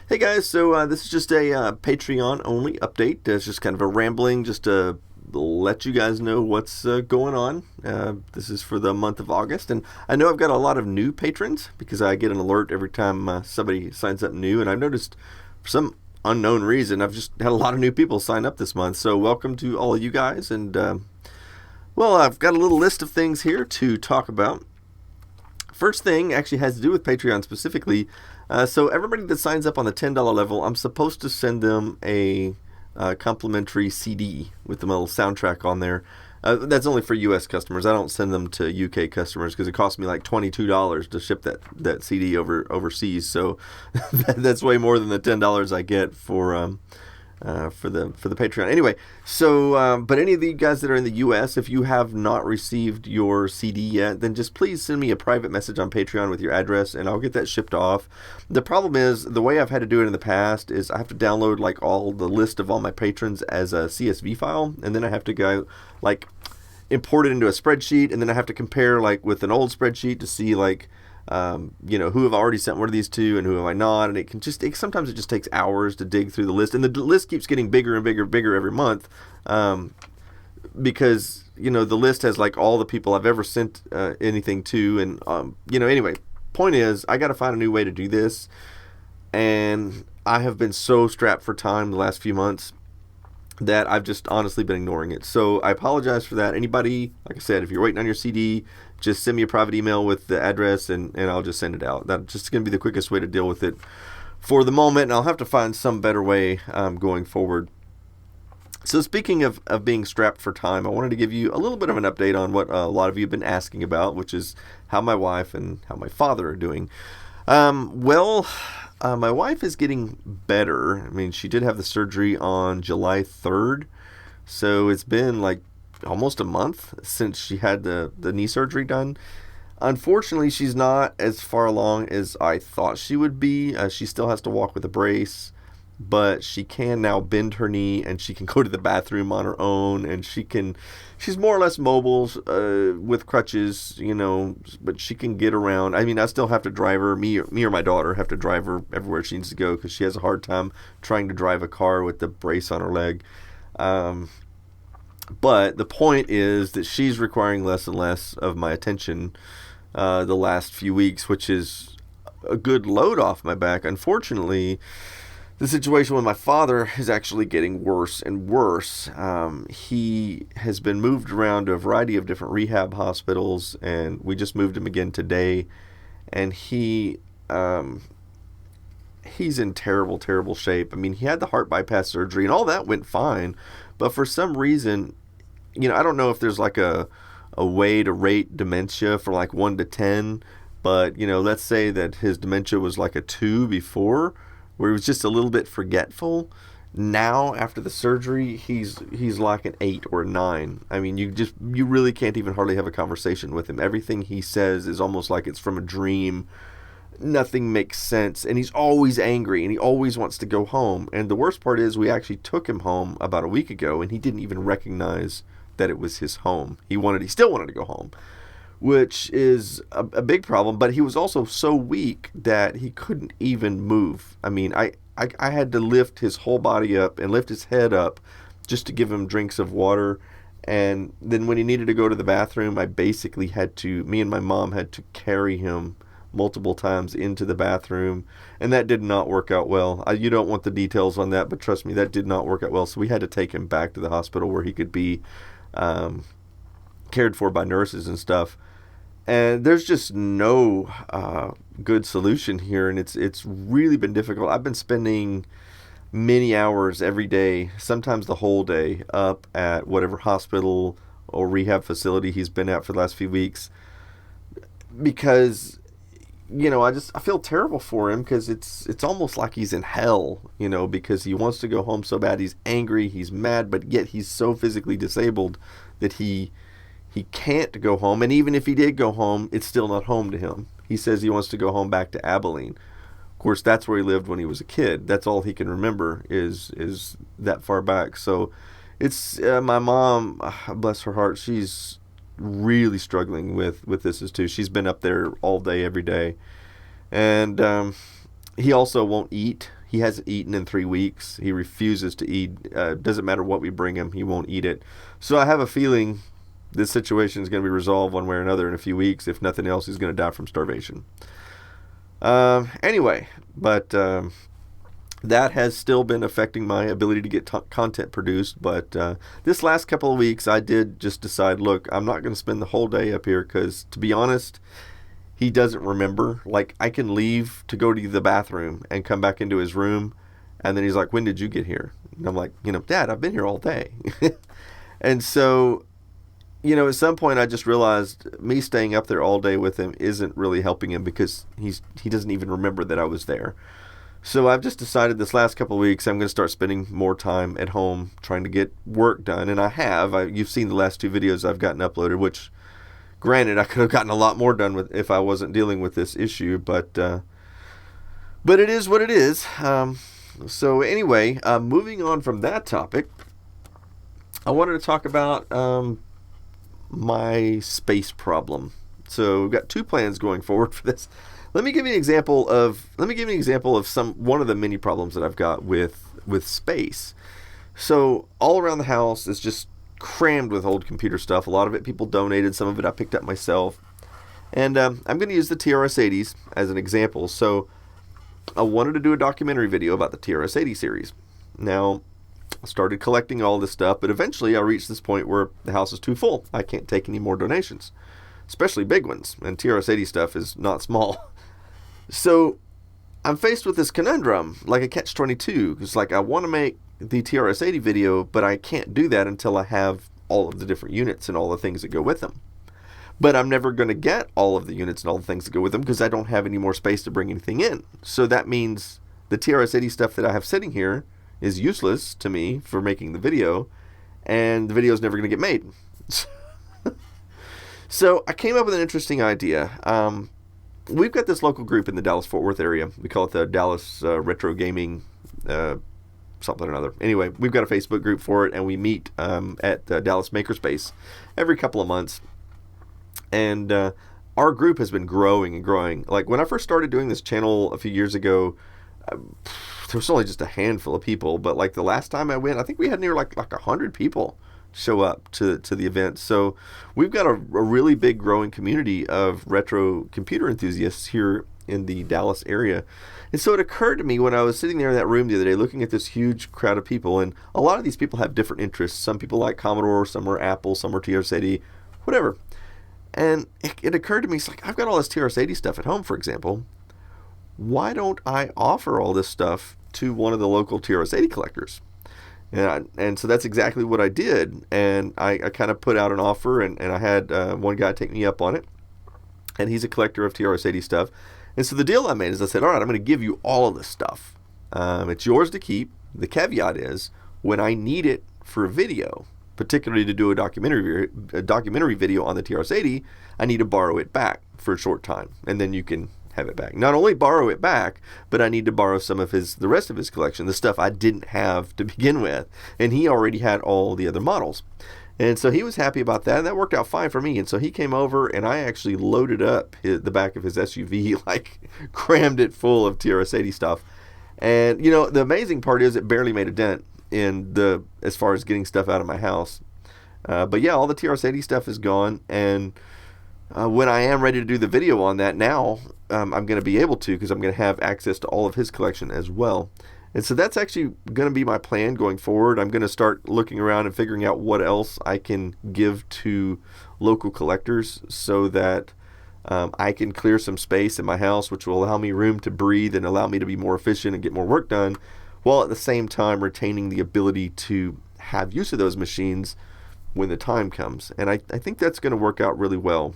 Hey guys, this is just a Patreon only update. It's just kind of a rambling, just to let you guys know what's going on. This is for the month of August, and I know I've got a lot of new patrons because I get an alert every time somebody signs up new, and I've noticed for some unknown reason I've just had a lot of new people sign up this month. So welcome to all of you guys, and I've got a little list of things here to talk about. First thing actually has to do with Patreon specifically. So everybody that signs up on the $10 level, I'm supposed to send them a complimentary CD with the little soundtrack on there. That's only for U.S. customers. I don't send them to U.K. customers because it costs me like $22 to ship that CD overseas. So that's way more than the $10 I get for the Patreon. Anyway, but any of you guys that are in the U.S., if you have not received your CD yet, then just please send me a private message on Patreon with your address, and I'll get that shipped off. The problem is, the way I've had to do it in the past is I have to download like all the list of all my patrons as a CSV file, and then I have to go like import it into a spreadsheet, and then I have to compare like with an old spreadsheet to see like who have I already sent one of these to and who have I not, and sometimes it just takes hours to dig through the list, and the list keeps getting bigger and bigger every month, because the list has like all the people I've ever sent anything to, and anyway, point is I got to find a new way to do this, and I have been so strapped for time the last few months that I've just honestly been ignoring it. So I apologize for that. Anybody, like I said, if you're waiting on your CD, just send me a private email with the address, and I'll just send it out. That's just going to be the quickest way to deal with it for the moment, and I'll have to find some better way going forward. So speaking of being strapped for time, I wanted to give you a little bit of an update on what a lot of you have been asking about, which is how my wife and how my father are doing. My wife is getting better. I mean, she did have the surgery on July 3rd, so it's been like almost a month since she had the knee surgery done. Unfortunately, she's not as far along as I thought she would be. She still has to walk with a brace, but she can now bend her knee, and she can go to the bathroom on her own, and she's more or less mobile with crutches, but she can get around. I mean, I still have to drive her, me or my daughter have to drive her everywhere she needs to go because she has a hard time trying to drive a car with the brace on her leg. But the point is that she's requiring less and less of my attention the last few weeks, which is a good load off my back. Unfortunately, the situation with my father is actually getting worse and worse. He has been moved around to a variety of different rehab hospitals, and we just moved him again today. And he's in terrible, terrible shape. I mean, he had the heart bypass surgery, and all that went fine. But for some reason, I don't know if there's like a way to rate dementia from like 1 to 10. But, let's say that his dementia was like a 2 before, where he was just a little bit forgetful. Now, after the surgery, he's like an 8 or a 9. I mean, you really can't even hardly have a conversation with him. Everything he says is almost like it's from a dream. Nothing makes sense, and he's always angry, and he always wants to go home. And the worst part is we actually took him home about a week ago, and he didn't even recognize that it was his home. He still wanted to go home, which is a big problem. But he was also so weak that he couldn't even move. I mean, I had to lift his whole body up and lift his head up just to give him drinks of water. And then when he needed to go to the bathroom, me and my mom had to carry him multiple times into the bathroom, and that did not work out well. You don't want the details on that, but trust me, that did not work out well. So we had to take him back to the hospital where he could be cared for by nurses and stuff. And there's just no good solution here, and it's really been difficult. I've been spending many hours every day, sometimes the whole day, up at whatever hospital or rehab facility he's been at for the last few weeks, because I feel terrible for him, because it's almost like he's in hell, because he wants to go home so bad. He's angry, he's mad, but yet he's so physically disabled that he can't go home. And even if he did go home, it's still not home to him. He says he wants to go home back to Abilene. Of course, that's where he lived when he was a kid. That's all he can remember is that far back. So it's my mom, bless her heart, she's really struggling with this too. She's been up there all day, every day. And he also won't eat. He hasn't eaten in 3 weeks. He refuses to eat. Doesn't matter what we bring him, he won't eat it. So I have a feeling this situation is going to be resolved one way or another in a few weeks. If nothing else, he's going to die from starvation. Anyway, but that has still been affecting my ability to get content produced. But this last couple of weeks, I did just decide, look, I'm not going to spend the whole day up here because, to be honest, he doesn't remember. Like, I can leave to go to the bathroom and come back into his room, and then he's like, when did you get here? And I'm like, Dad, I've been here all day. And so, at some point I just realized me staying up there all day with him isn't really helping him because he doesn't even remember that I was there. So I've just decided this last couple of weeks I'm going to start spending more time at home trying to get work done, and I have. You've seen the last 2 videos I've gotten uploaded, which, granted, I could have gotten a lot more done with if I wasn't dealing with this issue, but it is what it is. So anyway, moving on from that topic, I wanted to talk about my space problem. So we've got 2 plans going forward for this. Let me give you an example of one of the many problems that I've got with space. So all around the house is just crammed with old computer stuff. A lot of it people donated, some of it I picked up myself. And I'm going to use the TRS-80s as an example. So I wanted to do a documentary video about the TRS-80 series. Now, I started collecting all this stuff, but eventually I reached this point where the house is too full. I can't take any more donations, especially big ones, and TRS-80 stuff is not small. So I'm faced with this conundrum, like a catch-22. It's like I want to make the TRS-80 video, but I can't do that until I have all of the different units and all the things that go with them. But I'm never going to get all of the units and all the things that go with them because I don't have any more space to bring anything in. So that means the TRS-80 stuff that I have sitting here is useless to me for making the video, and the video is never going to get made. So I came up with an interesting idea. We've got this local group in the Dallas-Fort Worth area. We call it the Dallas Retro Gaming something or another. Anyway, we've got a Facebook group for it, and we meet at Dallas Makerspace every couple of months. And our group has been growing and growing. Like, when I first started doing this channel a few years ago, there was only just a handful of people. But like the last time I went, I think we had near like 100 people show up to the event. So we've got a really big growing community of retro computer enthusiasts here in the Dallas area. And so it occurred to me when I was sitting there in that room the other day looking at this huge crowd of people, and a lot of these people have different interests. Some people like Commodore, some are Apple, some are TRS-80, whatever. And it occurred to me, it's like, I've got all this TRS-80 stuff at home, for example. Why don't I offer all this stuff to one of the local TRS-80 collectors? And so that's exactly what I did. And I kind of put out an offer, and I had one guy take me up on it. And he's a collector of TRS-80 stuff. And so the deal I made is I said, all right, I'm going to give you all of this stuff. It's yours to keep. The caveat is, when I need it for a video, particularly to do a documentary video on the TRS-80, I need to borrow it back for a short time. And then you can have it back. Not only borrow it back, but I need to borrow some of the rest of his collection, the stuff I didn't have to begin with. And he already had all the other models. And so he was happy about that, and that worked out fine for me. And so he came over, and I actually loaded up the back of his SUV, like crammed it full of TRS-80 stuff. And, the amazing part is it barely made a dent in as far as getting stuff out of my house. But yeah, all the TRS-80 stuff is gone, and when I am ready to do the video on that now, I'm going to be able to, because I'm going to have access to all of his collection as well. And so that's actually going to be my plan going forward. I'm going to start looking around and figuring out what else I can give to local collectors so that I can clear some space in my house, which will allow me room to breathe and allow me to be more efficient and get more work done, while at the same time retaining the ability to have use of those machines when the time comes. And I think that's going to work out really well.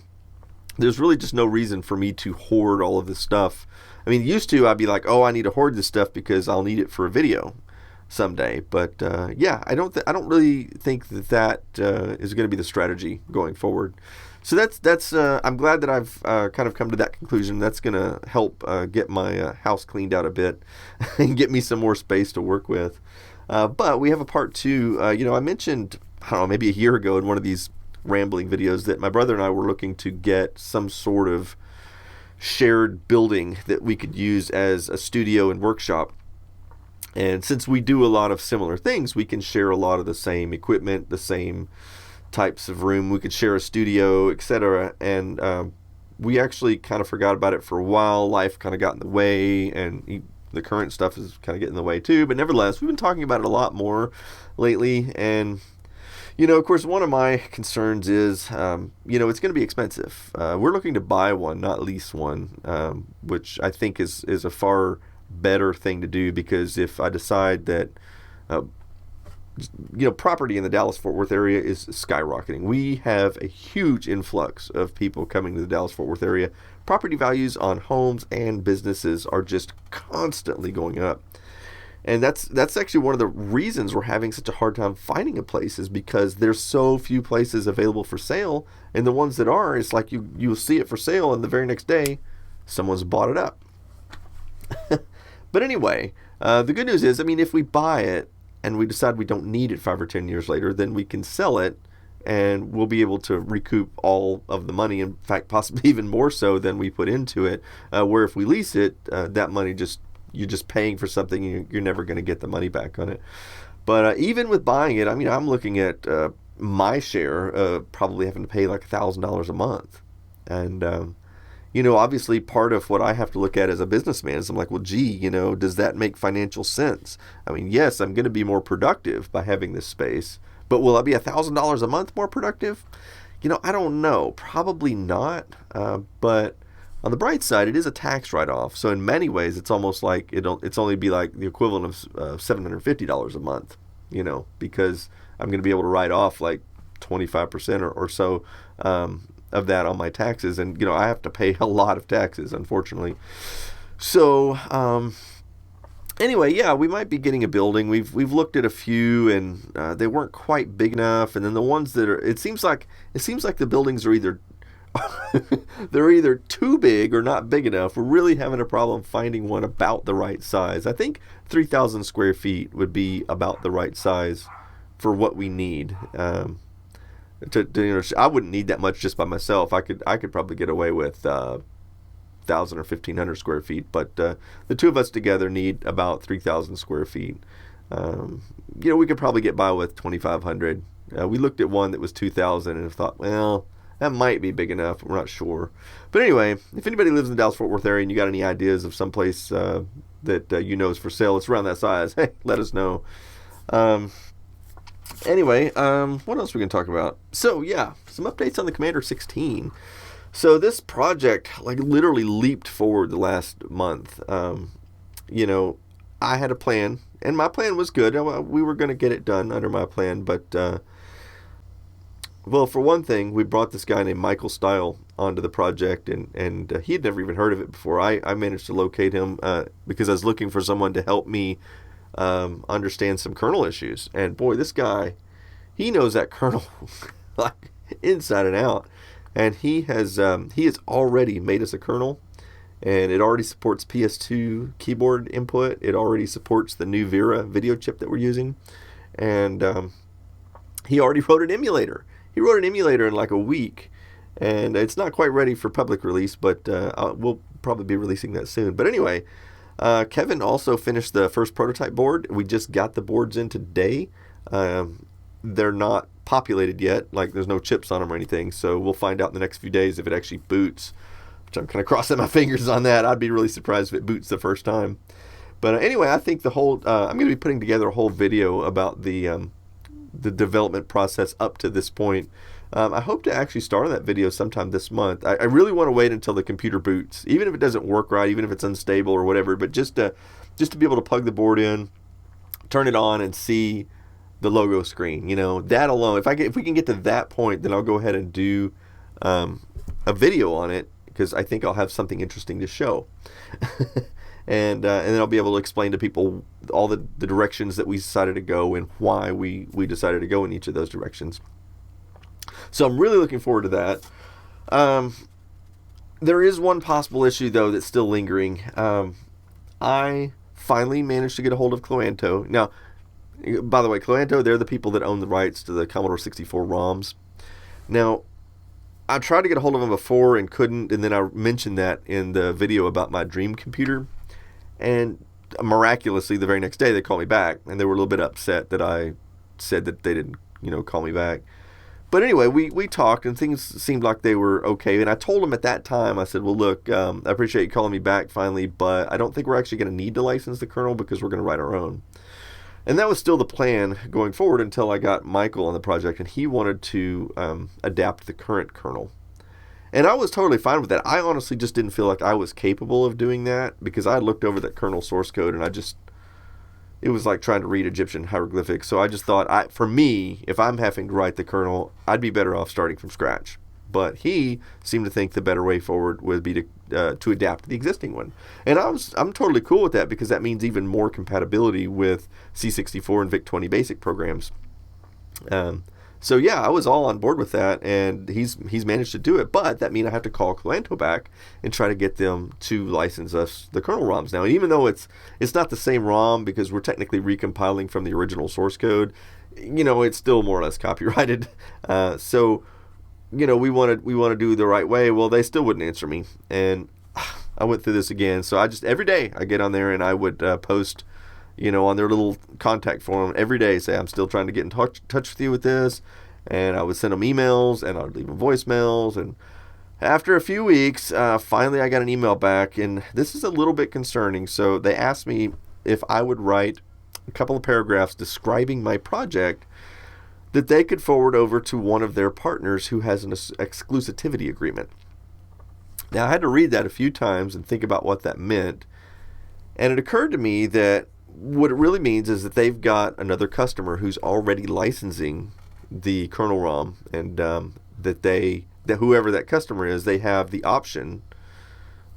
There's really just no reason for me to hoard all of this stuff. I mean, used to, I'd be like, oh, I need to hoard this stuff because I'll need it for a video someday. But yeah, I don't really think that is going to be the strategy going forward. So that's I'm glad that I've kind of come to that conclusion. That's going to help get my house cleaned out a bit and get me some more space to work with. But we have a part 2. I mentioned, I don't know, maybe a year ago in one of these rambling videos that my brother and I were looking to get some sort of shared building that we could use as a studio and workshop. And since we do a lot of similar things, we can share a lot of the same equipment, the same types of room. We could share a studio, etc. And we actually kind of forgot about it for a while. Life kind of got in the way, and the current stuff is kind of getting in the way too. But nevertheless, we've been talking about it a lot more lately. And, of course, one of my concerns is, it's going to be expensive. We're looking to buy one, not lease one, which I think is a far better thing to do, because if I decide that property in the Dallas-Fort Worth area is skyrocketing. We have a huge influx of people coming to the Dallas-Fort Worth area. Property values on homes and businesses are just constantly going up. And that's actually one of the reasons we're having such a hard time finding a place, is because there's so few places available for sale, and the ones that are, it's like you'll see it for sale, and the very next day, someone's bought it up. But anyway, the good news is, if we buy it, and we decide we don't need it 5 or 10 years later, then we can sell it, and we'll be able to recoup all of the money. In fact, possibly even more so than we put into it. Where if we lease it, that money you're just paying for something, and you're never going to get the money back on it. But even with buying it, I'm looking at my share probably having to pay like $1,000 a month, and obviously part of what I have to look at as a businessman is I'm like, well, gee, does that make financial sense? Yes, I'm going to be more productive by having this space, but will I be $1,000 a month more productive? I don't know. Probably not. But on the bright side, it is a tax write-off. So in many ways, it's almost like it's only be like the equivalent of $750 a month, because I'm going to be able to write off like 25% or so of that on my taxes, and I have to pay a lot of taxes, unfortunately. So anyway, yeah, we might be getting a building. We've looked at a few, and they weren't quite big enough. And then the ones that are, it seems like the buildings are either they're either too big or not big enough. We're really having a problem finding one about the right size. I think 3,000 square feet would be about the right size for what we need. I wouldn't need that much just by myself. I could probably get away with 1,000 or 1,500 square feet, but the two of us together need about 3,000 square feet. We could probably get by with 2,500. We looked at one that was 2,000 and thought, well, that might be big enough. We're not sure. But anyway, if anybody lives in the Dallas-Fort Worth area and you got any ideas of someplace that is for sale, it's around that size, hey, let us know. Anyway, what else are we going to talk about? So, yeah, some updates on the Commander 16. So this project, literally leaped forward the last month. I had a plan, and my plan was good. We were going to get it done under my plan, but, for one thing, we brought this guy named Michael Stile onto the project, and he had never even heard of it before. I managed to locate him because I was looking for someone to help me understand some kernel issues. And boy, this guy, he knows that kernel like inside and out. And he has already made us a kernel, and it already supports PS2 keyboard input. It already supports the new Vera video chip that we're using, and he already wrote an emulator. He wrote an emulator in like a week, and it's not quite ready for public release, but we'll probably be releasing that soon. But anyway, Kevin also finished the first prototype board. We just got the boards in today. They're not populated yet, like there's no chips on them or anything, so we'll find out in the next few days if it actually boots, which I'm kind of crossing my fingers on that. I'd be really surprised if it boots the first time. But anyway, I think I'm going to be putting together a whole video about the development process up to this point. I hope to actually start on that video sometime this month. I really want to wait until the computer boots, even if it doesn't work right, even if it's unstable or whatever, but just to be able to plug the board in, turn it on, and see the logo screen. That alone, if we can get to that point, then I'll go ahead and do a video on it, because I think I'll have something interesting to show. And then I'll be able to explain to people all the directions that we decided to go and why we decided to go in each of those directions. So I'm really looking forward to that. There is one possible issue, though, that's still lingering. I finally managed to get a hold of Cloanto. Now, by the way, Cloanto, they're the people that own the rights to the Commodore 64 ROMs. Now, I tried to get a hold of them before and couldn't, and then I mentioned that in the video about my dream computer. And miraculously, the very next day, they called me back, and they were a little bit upset that I said that they didn't, call me back. But anyway, we talked, and things seemed like they were okay. And I told them at that time, I said, well, look, I appreciate you calling me back finally, but I don't think we're actually going to need to license the kernel because we're going to write our own. And that was still the plan going forward until I got Michael on the project, and he wanted to adapt the current kernel. And I was totally fine with that. I honestly just didn't feel like I was capable of doing that because I looked over that kernel source code, and it was like trying to read Egyptian hieroglyphics. So I just thought, for me, if I'm having to write the kernel, I'd be better off starting from scratch. But he seemed to think the better way forward would be to adapt the existing one. And I'm totally cool with that because that means even more compatibility with C64 and VIC-20 basic programs. So yeah, I was all on board with that, and he's managed to do it. But that means I have to call Kleanto back and try to get them to license us the kernel ROMs now. And even though it's not the same ROM because we're technically recompiling from the original source code, it's still more or less copyrighted. So we want to do the right way. Well, they still wouldn't answer me, and I went through this again. So I just every day I get on there and I would post, on their little contact forum every day, say I'm still trying to get in touch with you with this, and I would send them emails and I'd leave them voicemails. And after a few weeks, finally I got an email back, and this is a little bit concerning. So they asked me if I would write a couple of paragraphs describing my project that they could forward over to one of their partners who has an exclusivity agreement. Now, I had to read that a few times and think about what that meant. And it occurred to me that what it really means is that they've got another customer who's already licensing the kernel ROM, and that whoever that customer is, they have the option.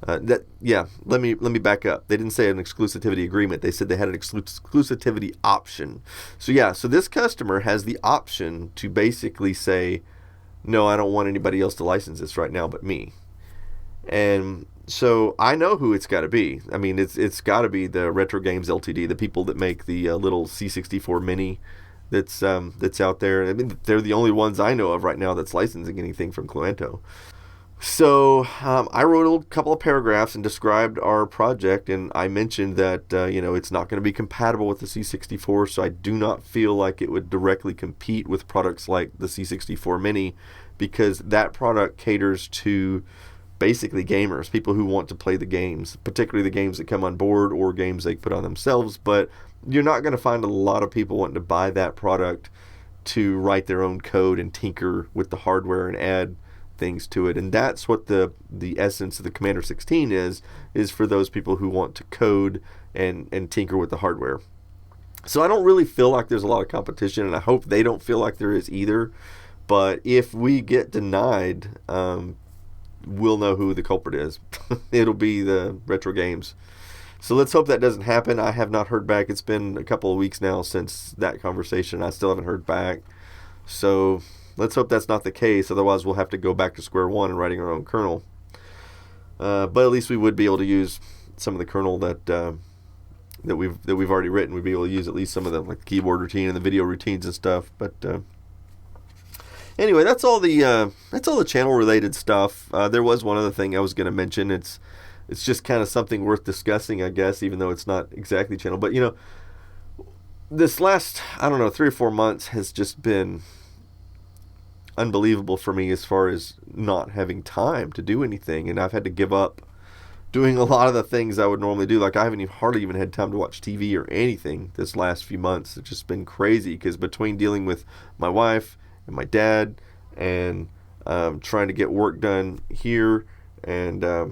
Let me back up. They didn't say an exclusivity agreement. They said they had an exclusivity option. So this customer has the option to basically say, no, I don't want anybody else to license this right now but me. And so I know who it's got to be. I mean, it's got to be the Retro Games Ltd, the people that make the little C64 Mini that's out there. I mean, they're the only ones I know of right now that's licensing anything from Kleanto. So I wrote a couple of paragraphs and described our project, and I mentioned that it's not going to be compatible with the C64, so I do not feel like it would directly compete with products like the C64 Mini, because that product caters to basically gamers, people who want to play the games, particularly the games that come on board or games they put on themselves. But you're not going to find a lot of people wanting to buy that product to write their own code and tinker with the hardware and add things to it. And that's what the essence of the Commander 16 is for those people who want to code and tinker with the hardware. So I don't really feel like there's a lot of competition, and I hope they don't feel like there is either. But if we get denied, we'll know who the culprit is. It'll be the Retro Games. So let's hope that doesn't happen. I have not heard back. It's been a couple of weeks now since that conversation. I still haven't heard back. So let's hope that's not the case. Otherwise, we'll have to go back to square one and writing our own kernel. But at least we would be able to use some of the kernel that we've already written. We'd be able to use at least some of the like keyboard routine and the video routines and stuff. But anyway, that's all the channel related stuff. There was one other thing I was going to mention. It's just kind of something worth discussing, I guess, even though it's not exactly channel. But this last 3 or 4 months has just been unbelievable for me as far as not having time to do anything, and I've had to give up doing a lot of the things I would normally do. Like I haven't hardly even had time to watch TV or anything this last few months. It's just been crazy because between dealing with my wife and my dad and trying to get work done here, and there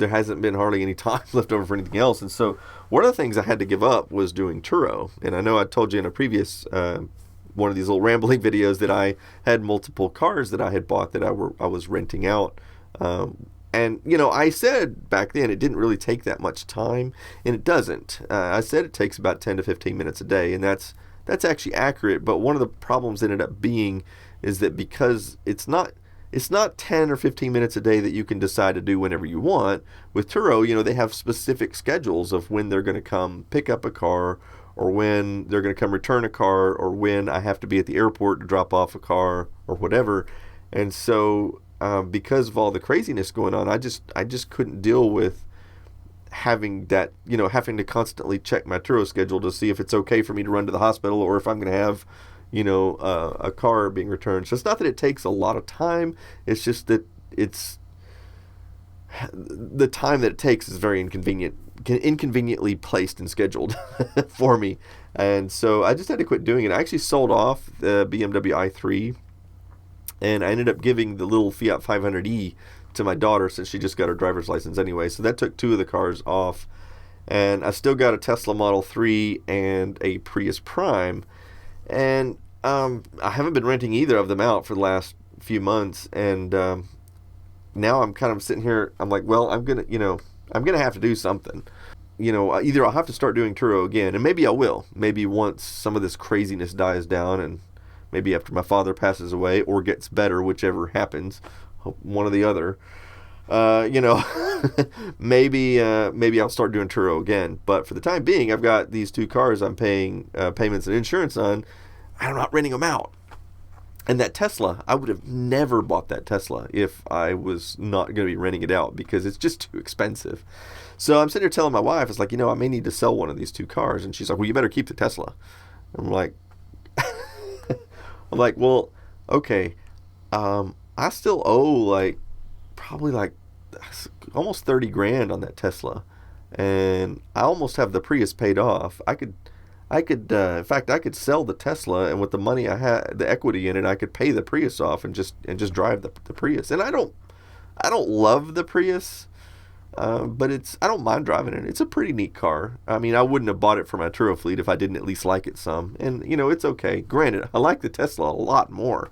hasn't been hardly any time left over for anything else. And so one of the things I had to give up was doing Turo. And I know I told you in a previous one of these little rambling videos that I had multiple cars that I had bought that I was renting out. And I said back then it didn't really take that much time, and it doesn't. I said it takes about 10 to 15 minutes a day, and that's actually accurate. But one of the problems ended up being is that because it's not 10 or 15 minutes a day that you can decide to do whenever you want. With Turo, they have specific schedules of when they're going to come pick up a car, or when they're going to come return a car, or when I have to be at the airport to drop off a car, or whatever. And so because of all the craziness going on, I just couldn't deal with having that, having to constantly check my Turo schedule to see if it's okay for me to run to the hospital or if I'm going to have, a car being returned. So it's not that it takes a lot of time. It's just that the time that it takes is very inconveniently placed and scheduled for me. And so I just had to quit doing it. I actually sold off the BMW i3, and I ended up giving the little Fiat 500e to my daughter since she just got her driver's license anyway. So that took 2 of the cars off. And I still got a Tesla Model 3 and a Prius Prime. And I haven't been renting either of them out for the last few months. And now I'm kind of sitting here. I'm like, well, I'm gonna have to do something. Either I'll have to start doing Turo again, and maybe I will. Maybe once some of this craziness dies down, and maybe after my father passes away or gets better, whichever happens, one or the other. Maybe I'll start doing Turo again. But for the time being, I've got these 2 cars I'm paying payments and insurance on. I'm not renting them out. And that Tesla, I would have never bought that Tesla if I was not going to be renting it out because it's just too expensive. So I'm sitting here telling my wife, it's like, I may need to sell one of these 2 cars. And she's like, well, you better keep the Tesla. I'm like, well, okay. I still owe probably almost 30 grand on that Tesla. And I almost have the Prius paid off. In fact, I could sell the Tesla, and with the money I had, the equity in it, I could pay the Prius off and just drive the Prius. And I don't love the Prius, but I don't mind driving it. It's a pretty neat car. I mean, I wouldn't have bought it for my Turo fleet if I didn't at least like it some. And it's okay. Granted, I like the Tesla a lot more.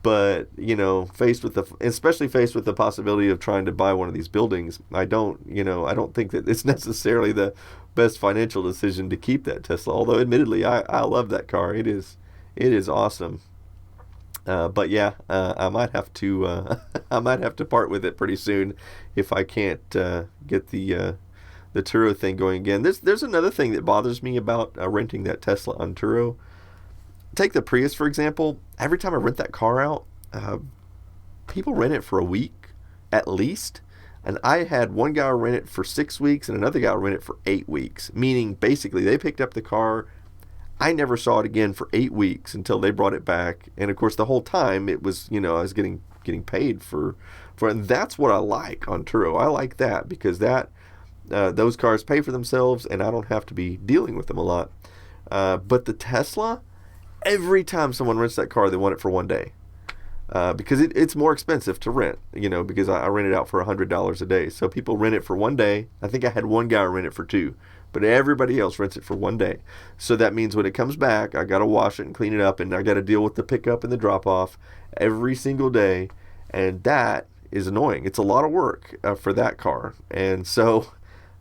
But especially faced with the possibility of trying to buy one of these buildings, I don't think that it's necessarily the best financial decision to keep that Tesla. Although, admittedly, I love that car. It is awesome. But yeah, I might have to part with it pretty soon if I can't get the Turo thing going again. There's another thing that bothers me about renting that Tesla on Turo. Take the Prius, for example. Every time I rent that car out, people rent it for a week at least. And I had one guy rent it for 6 weeks and another guy rent it for 8 weeks. Meaning, basically, they picked up the car. I never saw it again for 8 weeks until they brought it back. And, of course, the whole time it was, I was getting paid for and that's what I like on Turo. I like that because those cars pay for themselves and I don't have to be dealing with them a lot. But the Tesla, every time someone rents that car, they want it for one day. Because it's more expensive to rent, because I rent it out for $100 a day. So people rent it for one day. I think I had one guy rent it for 2, but everybody else rents it for one day. So that means when it comes back, I got to wash it and clean it up, and I got to deal with the pickup and the drop off every single day. And that is annoying. It's a lot of work for that car. And so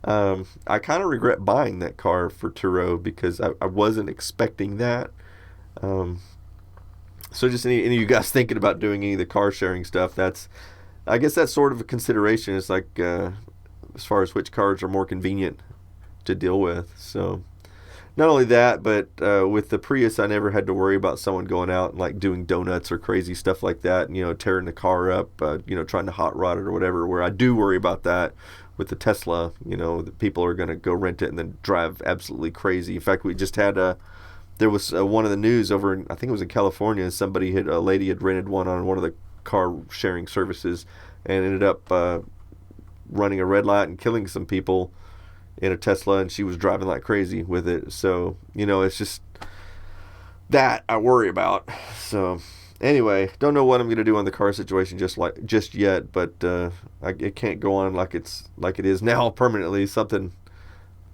I kind of regret buying that car for Turo because I wasn't expecting that. So just any of you guys thinking about doing any of the car sharing stuff, I guess that's sort of a consideration. It's like as far as which cars are more convenient to deal with. So not only that, but with the Prius, I never had to worry about someone going out and doing donuts or crazy stuff like that, and tearing the car up, trying to hot rod it or whatever. Where I do worry about that with the Tesla, that people are going to go rent it and then drive absolutely crazy. In fact, we just had there was one of the news over in, I think it was in California. A lady had rented one on one of the car sharing services and ended up running a red light and killing some people in a Tesla, and she was driving like crazy with it. So, it's just that I worry about. So anyway, don't know what I'm going to do on the car situation just yet, but it can't go on like it is now permanently.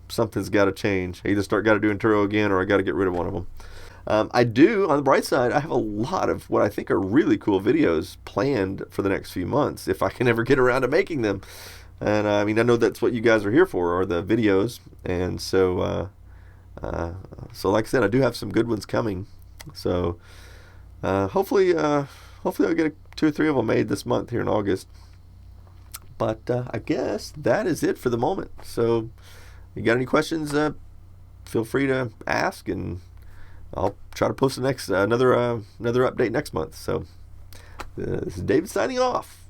Something's got to change. I either got to do Turo again or I got to get rid of one of them. I do, on the bright side, I have a lot of what I think are really cool videos planned for the next few months, if I can ever get around to making them. And I know that's what you guys are here for, are the videos. And so like I said, I do have some good ones coming. So hopefully I'll get 2 or 3 of them made this month here in August. But I guess that is it for the moment. So you got any questions, feel free to ask, and I'll try to post another update next month. So this is David signing off.